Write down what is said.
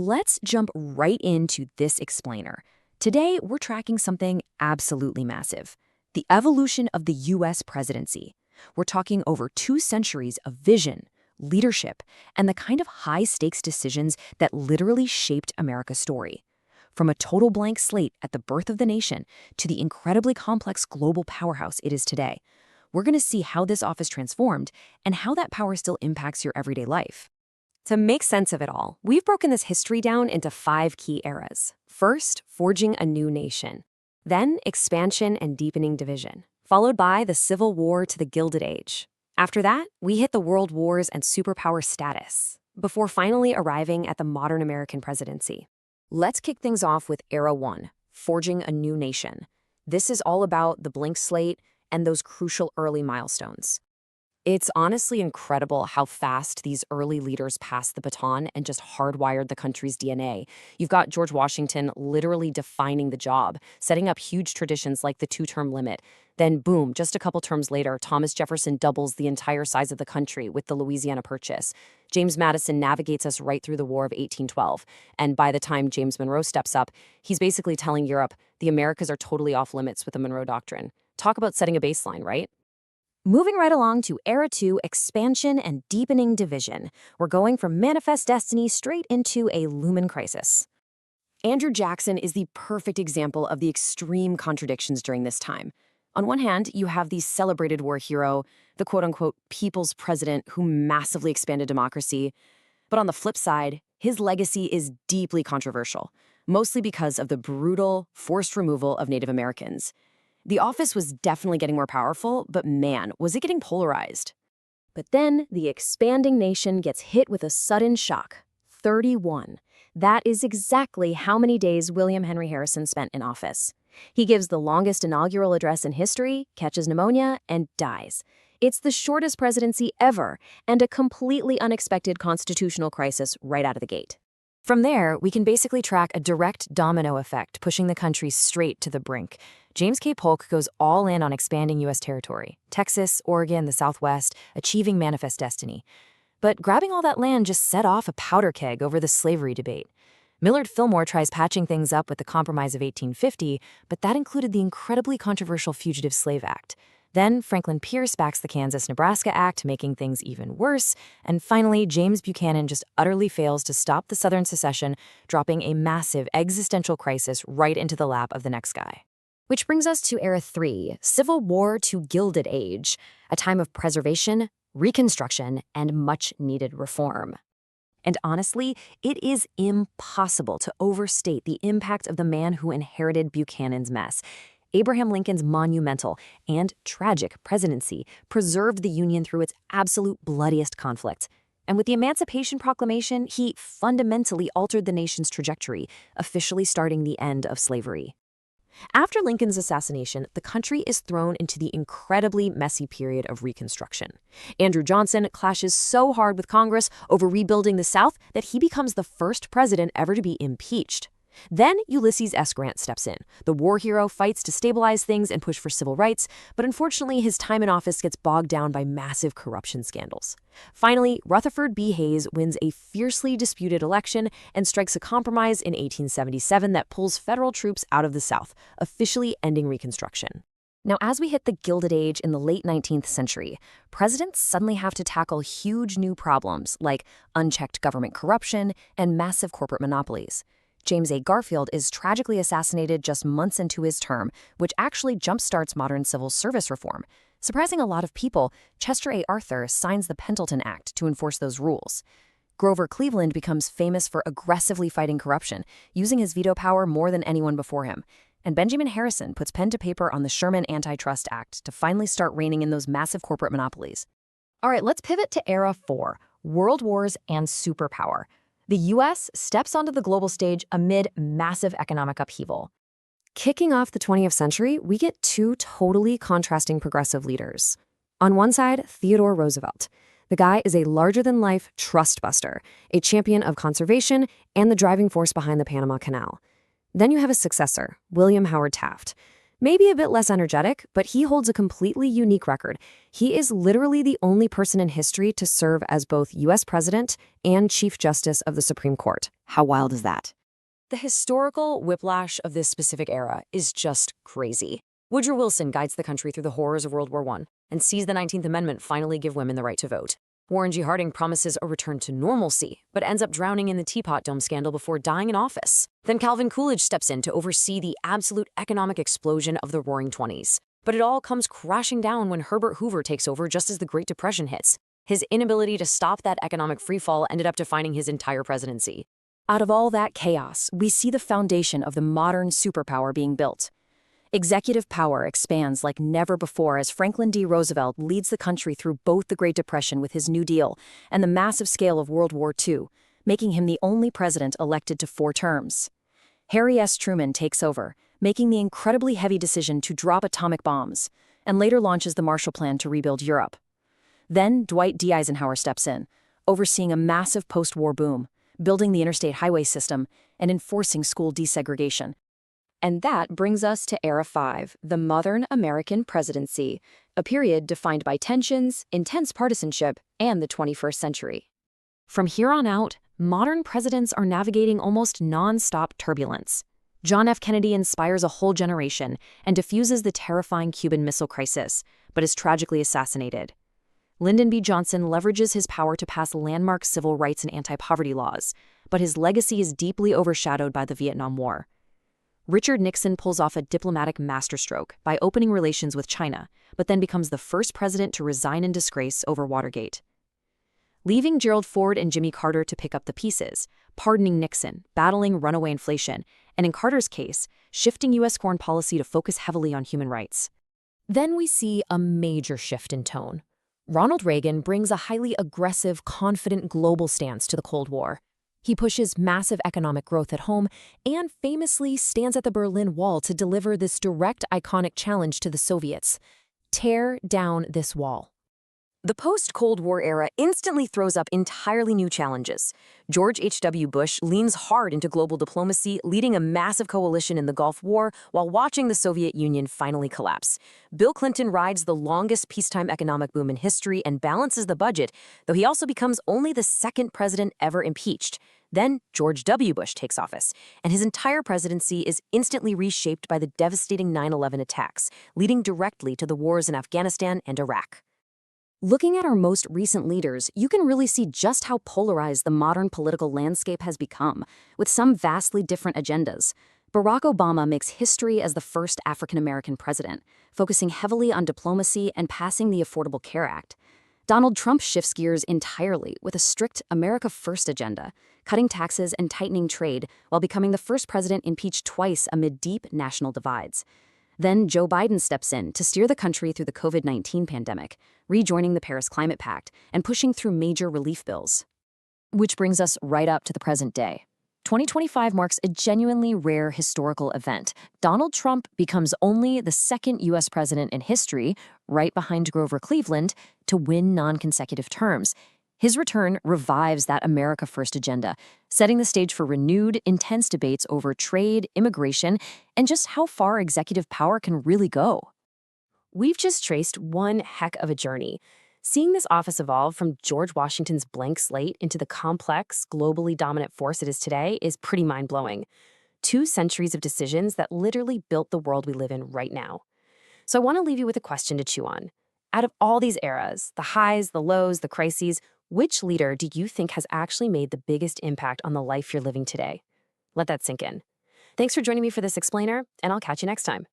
Let's jump right into this explainer. Today, we're tracking something absolutely massive: the evolution of the U.S. presidency. We're talking over 2 centuries of vision, leadership, and the kind of high-stakes decisions that literally shaped America's story. From a total blank slate at the birth of the nation to the incredibly complex global powerhouse it is today, we're going to see how this office transformed and how that power still impacts your everyday life. To make sense of it all, we've broken this history down into 5 key eras. First, forging a new nation. Then, expansion and deepening division, followed by the Civil War to the Gilded Age. After that, we hit the World Wars and superpower status, before finally arriving at the modern American presidency. Let's kick things off with Era 1, forging a new nation. This is all about the blank slate and those crucial early milestones. It's honestly incredible how fast these early leaders passed the baton and just hardwired the country's DNA. You've got George Washington literally defining the job, setting up huge traditions like the 2-term limit. Then boom, just a couple terms later, Thomas Jefferson doubles the entire size of the country with the Louisiana Purchase. James Madison navigates us right through the War of 1812. And by the time James Monroe steps up, he's basically telling Europe the Americas are totally off limits with the Monroe Doctrine. Talk about setting a baseline, right? Moving right along to Era 2, expansion and deepening division. We're going from manifest destiny straight into a looming crisis. Andrew Jackson is the perfect example of the extreme contradictions during this time. On one hand, you have the celebrated war hero, the quote-unquote people's president who massively expanded democracy. But on the flip side, his legacy is deeply controversial, mostly because of the brutal, forced removal of Native Americans. The office was definitely getting more powerful, but man, was it getting polarized. But then the expanding nation gets hit with a sudden shock. 31. That is exactly how many days William Henry Harrison spent in office. He gives the longest inaugural address in history, catches pneumonia, and dies. It's the shortest presidency ever, and a completely unexpected constitutional crisis right out of the gate. From there, we can basically track a direct domino effect, pushing the country straight to the brink. James K. Polk goes all in on expanding U.S. territory: Texas, Oregon, the Southwest, achieving manifest destiny. But grabbing all that land just set off a powder keg over the slavery debate. Millard Fillmore tries patching things up with the Compromise of 1850, but that included the incredibly controversial Fugitive Slave Act. Then Franklin Pierce backs the Kansas-Nebraska Act, making things even worse. And finally, James Buchanan just utterly fails to stop the Southern secession, dropping a massive existential crisis right into the lap of the next guy. Which brings us to Era 3, Civil War to Gilded Age, a time of preservation, reconstruction, and much-needed reform. And honestly, it is impossible to overstate the impact of the man who inherited Buchanan's mess. Abraham Lincoln's monumental and tragic presidency preserved the Union through its absolute bloodiest conflict. And with the Emancipation Proclamation, he fundamentally altered the nation's trajectory, officially starting the end of slavery. After Lincoln's assassination, the country is thrown into the incredibly messy period of Reconstruction. Andrew Johnson clashes so hard with Congress over rebuilding the South that he becomes the first president ever to be impeached. Then Ulysses S. Grant steps in. The war hero fights to stabilize things and push for civil rights, but unfortunately his time in office gets bogged down by massive corruption scandals. Finally, Rutherford B. Hayes wins a fiercely disputed election and strikes a compromise in 1877 that pulls federal troops out of the South, officially ending Reconstruction. Now, as we hit the Gilded Age in the late 19th century, presidents suddenly have to tackle huge new problems like unchecked government corruption and massive corporate monopolies. James A. Garfield is tragically assassinated just months into his term, which actually jumpstarts modern civil service reform. Surprising a lot of people, Chester A. Arthur signs the Pendleton Act to enforce those rules. Grover Cleveland becomes famous for aggressively fighting corruption, using his veto power more than anyone before him. And Benjamin Harrison puts pen to paper on the Sherman Antitrust Act to finally start reining in those massive corporate monopolies. All right, let's pivot to Era 4, World Wars and Superpower. The U.S. steps onto the global stage amid massive economic upheaval. Kicking off the 20th century, we get 2 totally contrasting progressive leaders. On one side, Theodore Roosevelt. The guy is a larger-than-life trust buster, a champion of conservation, and the driving force behind the Panama Canal. Then you have his successor, William Howard Taft. Maybe a bit less energetic, but he holds a completely unique record. He is literally the only person in history to serve as both U.S. President and Chief Justice of the Supreme Court. How wild is that? The historical whiplash of this specific era is just crazy. Woodrow Wilson guides the country through the horrors of World War I and sees the 19th Amendment finally give women the right to vote. Warren G. Harding promises a return to normalcy, but ends up drowning in the Teapot Dome scandal before dying in office. Then Calvin Coolidge steps in to oversee the absolute economic explosion of the Roaring '20s. But it all comes crashing down when Herbert Hoover takes over just as the Great Depression hits. His inability to stop that economic freefall ended up defining his entire presidency. Out of all that chaos, we see the foundation of the modern superpower being built. Executive power expands like never before as Franklin D. Roosevelt leads the country through both the Great Depression with his New Deal and the massive scale of World War II, making him the only president elected to 4 terms. Harry S. Truman takes over, making the incredibly heavy decision to drop atomic bombs, and later launches the Marshall Plan to rebuild Europe. Then Dwight D. Eisenhower steps in, overseeing a massive post-war boom, building the interstate highway system, and enforcing school desegregation. And that brings us to Era 5, the modern American presidency, a period defined by tensions, intense partisanship, and the 21st century. From here on out, modern presidents are navigating almost non-stop turbulence. John F. Kennedy inspires a whole generation and diffuses the terrifying Cuban Missile Crisis, but is tragically assassinated. Lyndon B. Johnson leverages his power to pass landmark civil rights and anti-poverty laws, but his legacy is deeply overshadowed by the Vietnam War. Richard Nixon pulls off a diplomatic masterstroke by opening relations with China, but then becomes the first president to resign in disgrace over Watergate. Leaving Gerald Ford and Jimmy Carter to pick up the pieces, pardoning Nixon, battling runaway inflation, and in Carter's case, shifting U.S. foreign policy to focus heavily on human rights. Then we see a major shift in tone. Ronald Reagan brings a highly aggressive, confident global stance to the Cold War. He pushes massive economic growth at home and famously stands at the Berlin Wall to deliver this direct, iconic challenge to the Soviets: tear down this wall. The post-Cold War era instantly throws up entirely new challenges. George H.W. Bush leans hard into global diplomacy, leading a massive coalition in the Gulf War while watching the Soviet Union finally collapse. Bill Clinton rides the longest peacetime economic boom in history and balances the budget, though he also becomes only the second president ever impeached. Then George W. Bush takes office, and his entire presidency is instantly reshaped by the devastating 9/11 attacks, leading directly to the wars in Afghanistan and Iraq. Looking at our most recent leaders, you can really see just how polarized the modern political landscape has become, with some vastly different agendas. Barack Obama makes history as the first African-American president, focusing heavily on diplomacy and passing the Affordable Care Act. Donald Trump shifts gears entirely with a strict America First agenda, cutting taxes and tightening trade while becoming the first president impeached twice amid deep national divides. Then Joe Biden steps in to steer the country through the COVID-19 pandemic, rejoining the Paris Climate Pact and pushing through major relief bills. Which brings us right up to the present day. 2025 marks a genuinely rare historical event. Donald Trump becomes only the second U.S. president in history, right behind Grover Cleveland, to win non-consecutive terms. His return revives that America First agenda, setting the stage for renewed, intense debates over trade, immigration, and just how far executive power can really go. We've just traced one heck of a journey. Seeing this office evolve from George Washington's blank slate into the complex, globally dominant force it is today is pretty mind-blowing. 2 centuries of decisions that literally built the world we live in right now. So I want to leave you with a question to chew on. Out of all these eras, the highs, the lows, the crises, which leader do you think has actually made the biggest impact on the life you're living today? Let that sink in. Thanks for joining me for this explainer, and I'll catch you next time.